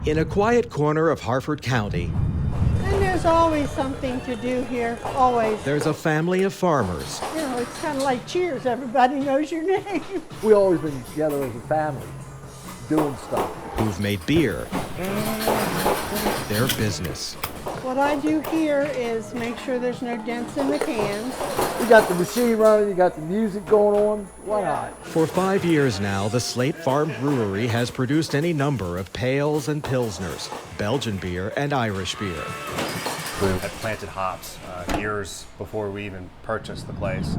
In a quiet corner of Harford County, And there's always something to do here, always. there's a family of farmers. You know, it's kind of like Cheers, everybody knows your name. We've always been together as a family, doing stuff. Who've made beer their business. What I do here is make sure there's no dents in the cans. You got the machine running, you got the music going on, why not? For 5 years now, the Slate Farm Brewery has produced any number of pales and pilsners, Belgian beer and Irish beer. We had planted hops years before we even purchased the place.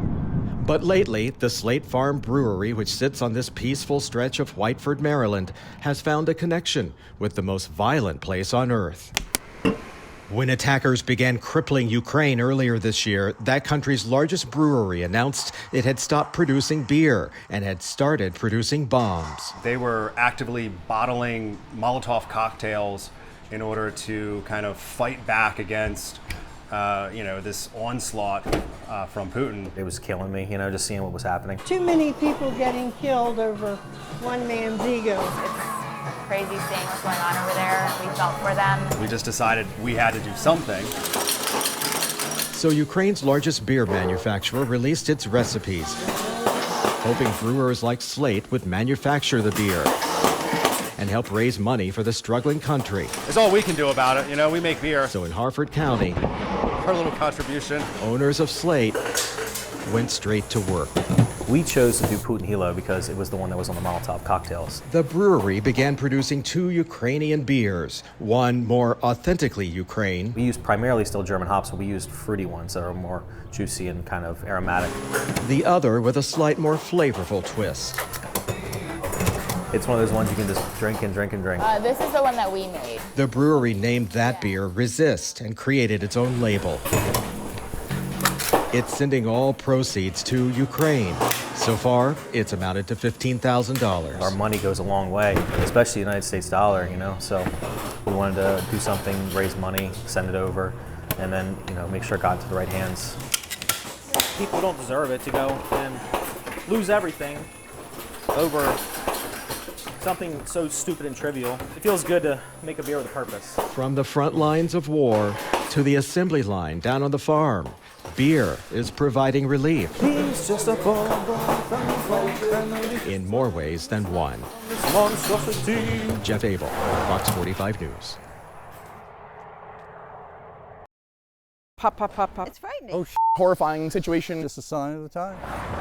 But lately, the Slate Farm Brewery, which sits on this peaceful stretch of Whiteford, Maryland, has found a connection with the most violent place on earth. When attackers began crippling Ukraine earlier this year, that country's largest brewery announced it had stopped producing beer and had started producing bombs. They were actively bottling Molotov cocktails in order to kind of fight back against this onslaught from Putin. It was killing me, just seeing what was happening. Too many people getting killed over one man's ego. Crazy seeing what's going on over there. We felt for them. We just decided we had to do something. So Ukraine's largest beer manufacturer released its recipes, hoping brewers like Slate would manufacture the beer and help raise money for the struggling country. It's all we can do about it. We make beer. So in Harford County, Our little contribution. owners of Slate went straight to work. We chose to do Putin Hilo because it was the one that was on the Molotov cocktails. The brewery began producing 2 Ukrainian beers, one more authentically Ukraine, We used primarily still German hops, but we used fruity ones that are more juicy and kind of aromatic. the other with a slight more flavorful twist. It's one of those ones you can just drink and drink and drink. This is the one that we made. The brewery named that beer Resist and created its own label. It's sending all proceeds to Ukraine. So far, it's amounted to $15,000. Our money goes a long way, especially the United States dollar, so we wanted to do something, raise money, send it over, and then, make sure it got to the right hands. People don't deserve it to go and lose everything over something so stupid and trivial. It feels good to make a beer with a purpose. From the front lines of war to the assembly line down on the farm, beer is providing relief He's just a in more ways than one. Jeff Abel, Fox 45 News. Pop, pop, pop, pop. It's frightening. Oh, horrifying situation. It's a sign of the time.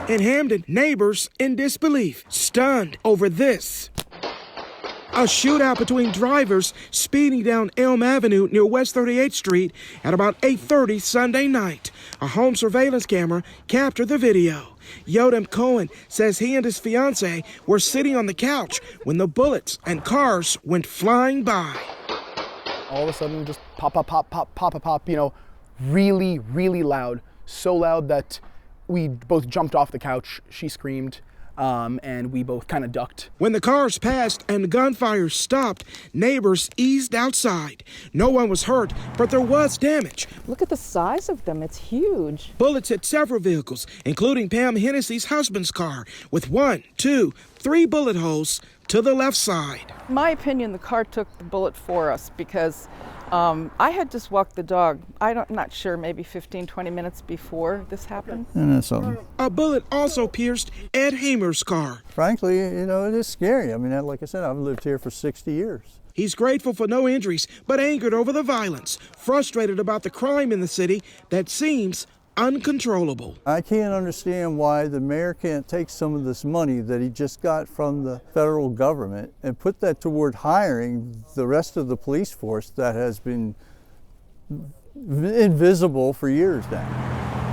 In Hamden, neighbors in disbelief, stunned over this. A shootout between drivers speeding down Elm Avenue near West 38th Street at about 8:30 Sunday night. A home surveillance camera captured the video. Yodem Cohen says he and his fiancée were sitting on the couch when the bullets and cars went flying by. All of a sudden, just pop, pop, pop, pop, pop, pop, pop, really, really loud. So loud that we both jumped off the couch. She screamed. And we both kind of ducked. When the cars passed and the gunfire stopped, neighbors eased outside. No one was hurt, but there was damage. Look at the size of them. It's huge. Bullets hit several vehicles, including Pam Hennessy's husband's car, with 1, 2, 3 bullet holes to the left side. In my opinion, the car took the bullet for us because I had just walked the dog, I'm not sure, maybe 15, 20 minutes before this happened. And that's something. A bullet also pierced Ed Hamer's car. Frankly, it is scary. Like I said, I've lived here for 60 years. He's grateful for no injuries, but angered over the violence, frustrated about the crime in the city that seems uncontrollable. I can't understand why the mayor can't take some of this money that he just got from the federal government and put that toward hiring the rest of the police force that has been invisible for years now.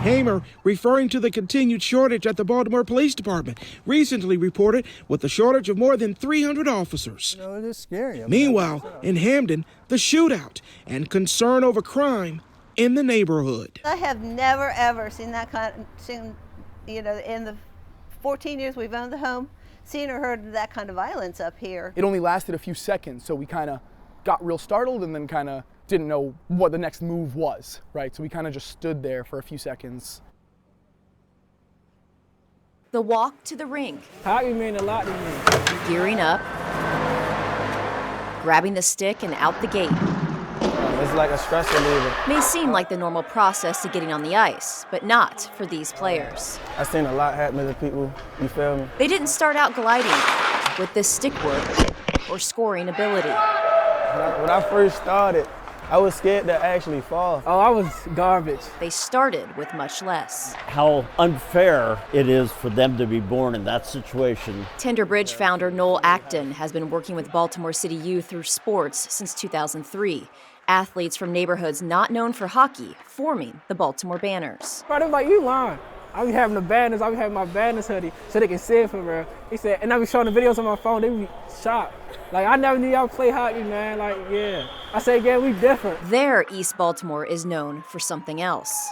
Hamer, referring to the continued shortage at the Baltimore Police Department, recently reported with a shortage of more than 300 officers. It is scary. Meanwhile, in Hamden, the shootout and concern over crime in the neighborhood. I have never ever seen that in the 14 years we've owned the home, seen or heard that kind of violence up here. It only lasted a few seconds, so we kind of got real startled and then kind of didn't know what the next move was, right? So we kind of just stood there for a few seconds. The walk to the rink. Hockey mean a lot to me. Gearing up. grabbing the stick and out the gate. It's like a stress reliever. May seem like the normal process to getting on the ice, but not for these players. I've seen a lot happen to people, you feel me? They didn't start out gliding with this stick work or scoring ability. When I first started, I was scared to actually fall. Oh, I was garbage. They started with much less. How unfair it is for them to be born in that situation. Tenderbridge founder Noel Acton has been working with Baltimore City youth through sports since 2003. Athletes from neighborhoods not known for hockey forming the Baltimore Banners. Bro, they're like, you lying. I be having the banners, I be having my banners hoodie so they can see it for real. He said, and I be showing the videos on my phone, they be shocked. Like, I never knew y'all play hockey, man. Like, yeah. I said, yeah, we different. Their East Baltimore is known for something else.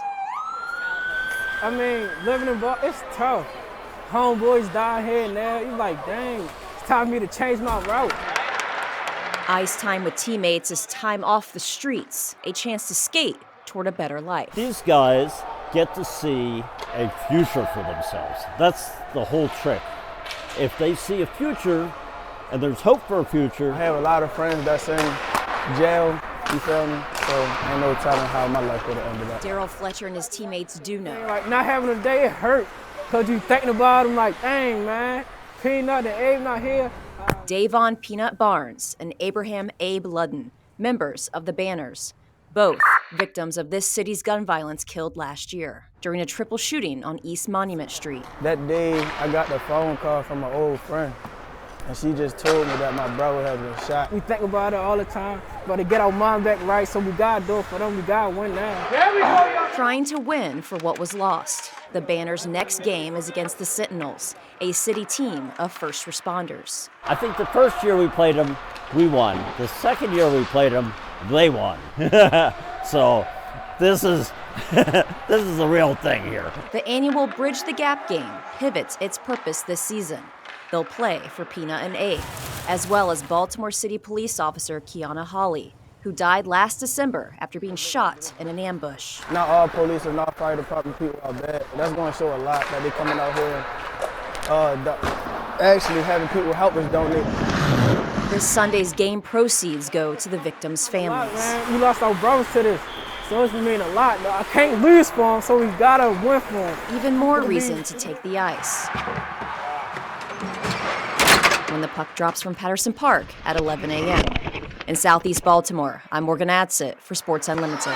I mean, living in Baltimore, it's tough. Homeboys down here and there. You like, dang, it's time for me to change my route. Ice time with teammates is time off the streets, a chance to skate toward a better life. These guys get to see a future for themselves. That's the whole trick. If they see a future, and there's hope for a future. I have a lot of friends that's in jail, you feel me? So ain't no telling how my life would have ended up. Daryl Fletcher and his teammates do know. Like, not having a day, it hurt. Because you thinking about them like, dang, man, Peanut and Abe not here. Davon Peanut Barnes and Abraham Abe Ludden, members of the Banners, both victims of this city's gun violence killed last year during a triple shooting on East Monument Street. That day, I got the phone call from an old friend, and she just told me that my brother had been shot. We think about it all the time, but to get our mind back right, so we gotta do it for them, we gotta win now. There we go, trying to win for what was lost. The Banners' next game is against the Sentinels, a city team of first responders. I think the first year we played them, we won. The second year we played them, they won. So this is the real thing here. The annual Bridge the Gap game pivots its purpose this season. They'll play for Peanut and Abe, as well as Baltimore City police officer Kiana Hawley, who died last December after being shot in an ambush. Not all police and not fire department people are bad. That's going to show a lot that they're coming out here and actually having people help us donate. This Sunday's game proceeds go to the victims' families. Man, we lost our brothers to this, so it's mean a lot. I can't lose for them, so we gotta win for them. Even more reason to take the ice. When the puck drops from Patterson Park at 11 a.m. In Southeast Baltimore, I'm Morgan Adsett for Sports Unlimited.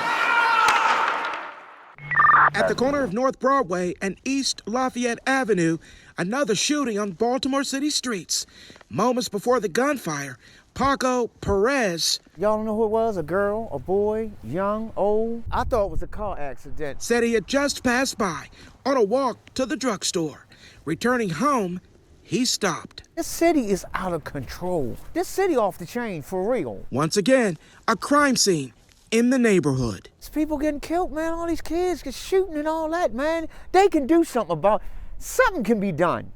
At the corner of North Broadway and East Lafayette Avenue, another shooting on Baltimore City streets. Moments before the gunfire, Paco Perez. Y'all don't know who it was? A girl, a boy, young, old? I thought it was a car accident. Said he had just passed by on a walk to the drugstore. Returning home, he stopped. This city is out of control. This city off the chain, for real. Once again, a crime scene in the neighborhood. There's people getting killed, man. All these kids get shooting and all that, man. They can do something about it. Something can be done.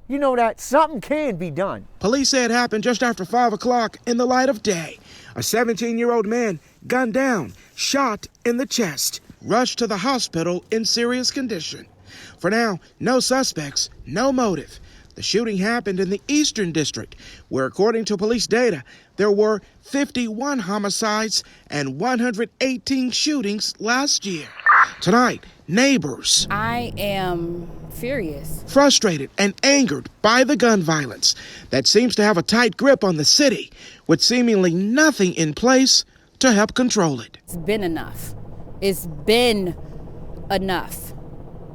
You know that? Something can be done. Police say it happened just after 5 o'clock in the light of day. A 17-year-old man gunned down, shot in the chest, rushed to the hospital in serious condition. For now, no suspects, no motive. The shooting happened in the Eastern District, where according to police data, there were 51 homicides and 118 shootings last year. Tonight, neighbors. I am furious. Frustrated and angered by the gun violence that seems to have a tight grip on the city, with seemingly nothing in place to help control it. It's been enough. It's been enough.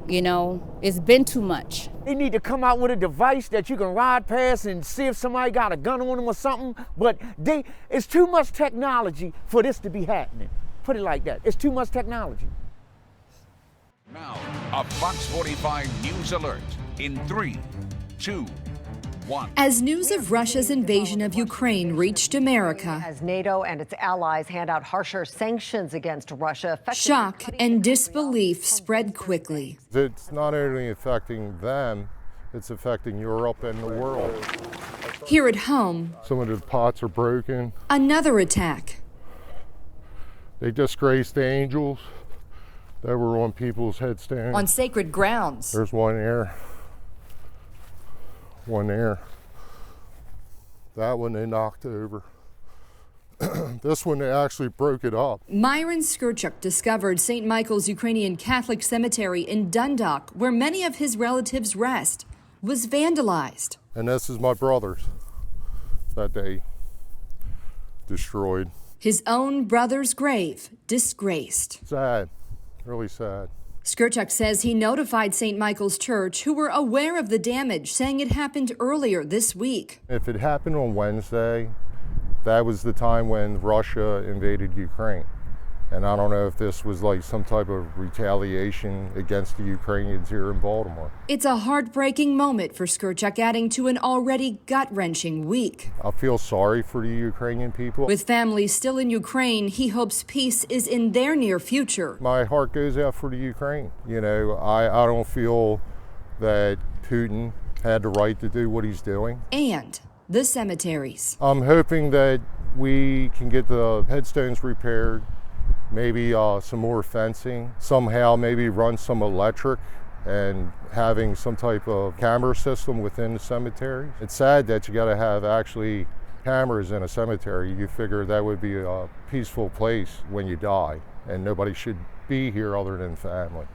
You know, it's been too much. They need to come out with a device that you can ride past and see if somebody got a gun on them or something. But it's too much technology for this to be happening. Put it like that. It's too much technology. Now, a Fox 45 News Alert in 3, 2, 1. As news of Russia's invasion of Ukraine reached America, as NATO and its allies hand out harsher sanctions against Russia, shock and disbelief spread quickly. It's not only affecting them, it's affecting Europe and the world. Here at home, some of the pots are broken. Another attack. They disgraced the angels that were on people's headstones. On sacred grounds. There's one there. One there. That one they knocked over. This one, they actually broke it up. Myron Skirchuk discovered St. Michael's Ukrainian Catholic Cemetery in Dundalk, where many of his relatives rest, was vandalized. And this is my brother's that they destroyed. His own brother's grave disgraced. Sad, really sad. Skirchuk says he notified St. Michael's Church, who were aware of the damage, saying it happened earlier this week. If it happened on Wednesday, that was the time when Russia invaded Ukraine. And I don't know if this was like some type of retaliation against the Ukrainians here in Baltimore. It's a heartbreaking moment for Skirchuk, adding to an already gut-wrenching week. I feel sorry for the Ukrainian people. With families still in Ukraine, he hopes peace is in their near future. My heart goes out for the Ukraine. You know, I don't feel that Putin had the right to do what he's doing. And the cemeteries. I'm hoping that we can get the headstones repaired, maybe some more fencing, somehow maybe run some electric and having some type of camera system within the cemetery. It's sad that you gotta have actually cameras in a cemetery. You figure that would be a peaceful place when you die and nobody should be here other than family.